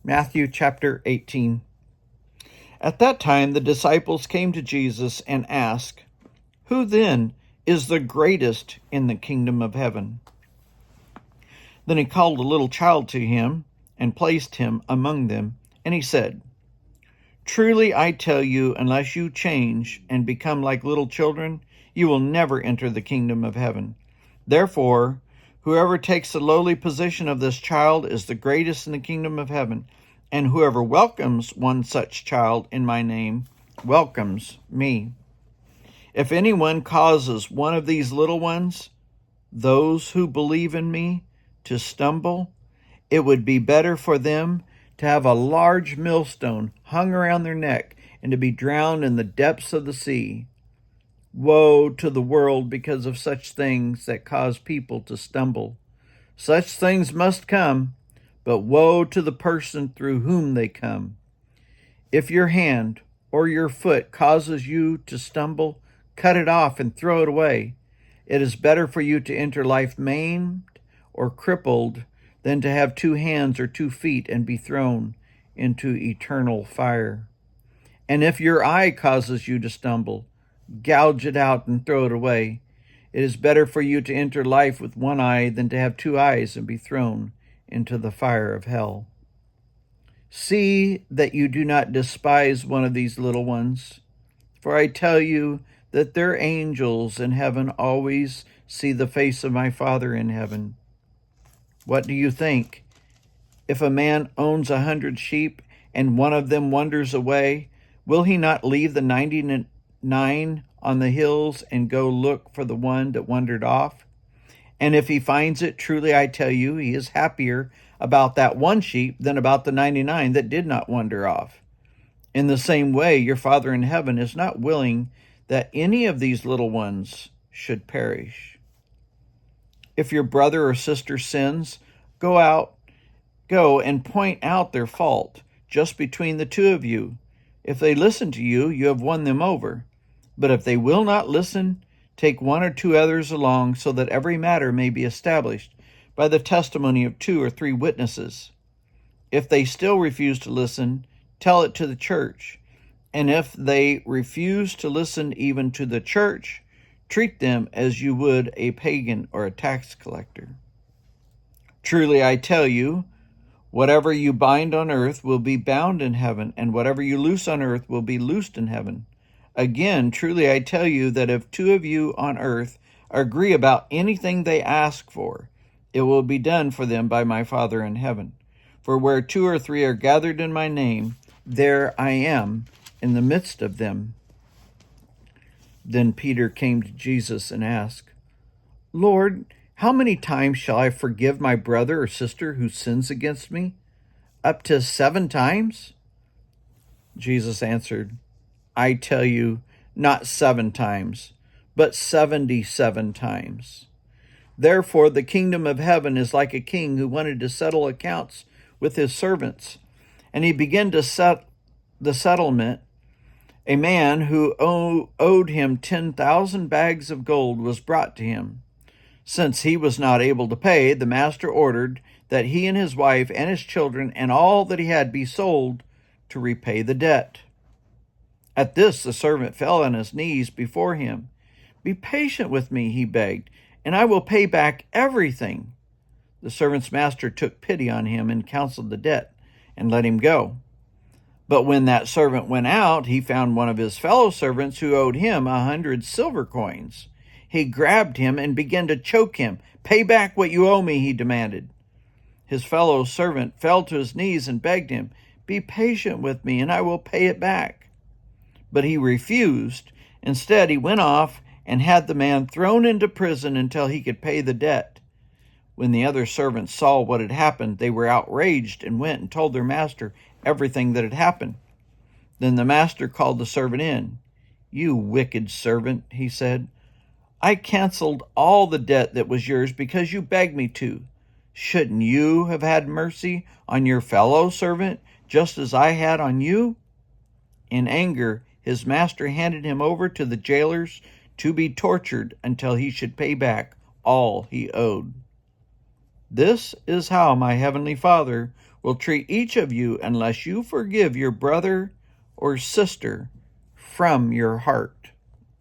Matthew chapter 18. At that time the disciples came to Jesus and asked, "Who then is the greatest in the kingdom of heaven?" Then he called a little child to him and placed him among them, and he said, "Truly I tell you, unless you change and become like little children, you will never enter the kingdom of heaven. Therefore, whoever takes the lowly position of this child is the greatest in the kingdom of heaven, and whoever welcomes one such child in my name welcomes me. If anyone causes one of these little ones, those who believe in me, to stumble, it would be better for them to have a large millstone hung around their neck and to be drowned in the depths of the sea. Woe to the world because of such things that cause people to stumble. Such things must come, but woe to the person through whom they come. If your hand or your foot causes you to stumble, cut it off and throw it away. It is better for you to enter life maimed or crippled than to have 2 hands or 2 feet and be thrown into eternal fire. And if your eye causes you to stumble, gouge it out and throw it away. It is better for you to enter life with 1 eye than to have 2 eyes and be thrown into the fire of hell. See that you do not despise one of these little ones, for I tell you that their angels in heaven always see the face of my Father in heaven. What do you think? If a man owns 100 sheep and one of them wanders away, will he not leave the 99 on the hills and go look for the one that wandered off? And if he finds it, truly I tell you, he is happier about that one sheep than about the 99 that did not wander off. In the same way, your Father in heaven is not willing that any of these little ones should perish. If your brother or sister sins, go and point out their fault just between the 2 of you. If they listen to you, you have won them over. But if they will not listen, take 1 or 2 others along, so that every matter may be established by the testimony of 2 or 3 witnesses. If they still refuse to listen, tell it to the church. And if they refuse to listen even to the church, treat them as you would a pagan or a tax collector. Truly I tell you, whatever you bind on earth will be bound in heaven, and whatever you loose on earth will be loosed in heaven. Again, truly I tell you that if 2 of you on earth agree about anything they ask for, it will be done for them by my Father in heaven. For where 2 or 3 are gathered in my name, there I am in the midst of them. Then Peter came to Jesus and asked, "Lord, how many times shall I forgive my brother or sister who sins against me? Up to 7 times?" Jesus answered, "I tell you, not 7 times, but 77 times. Therefore, the kingdom of heaven is like a king who wanted to settle accounts with his servants. And he began to set the settlement. A man who owed him 10,000 bags of gold was brought to him. Since he was not able to pay, the master ordered that he and his wife and his children and all that he had be sold to repay the debt. At this, the servant fell on his knees before him. 'Be patient with me,' he begged, 'and I will pay back everything.' The servant's master took pity on him and canceled the debt and let him go. But when that servant went out, he found one of his fellow servants who owed him 100 silver coins. He grabbed him and began to choke him. 'Pay back what you owe me,' he demanded. His fellow servant fell to his knees and begged him, 'Be patient with me, and I will pay it back.' But he refused. Instead, he went off and had the man thrown into prison until he could pay the debt. When the other servants saw what had happened, they were outraged and went and told their master everything that had happened. Then the master called the servant in. 'You wicked servant,' he said, 'I canceled all the debt that was yours because you begged me to. Shouldn't you have had mercy on your fellow servant just as I had on you?' In anger, his master handed him over to the jailers to be tortured until he should pay back all he owed. This is how my heavenly Father will treat each of you unless you forgive your brother or sister from your heart.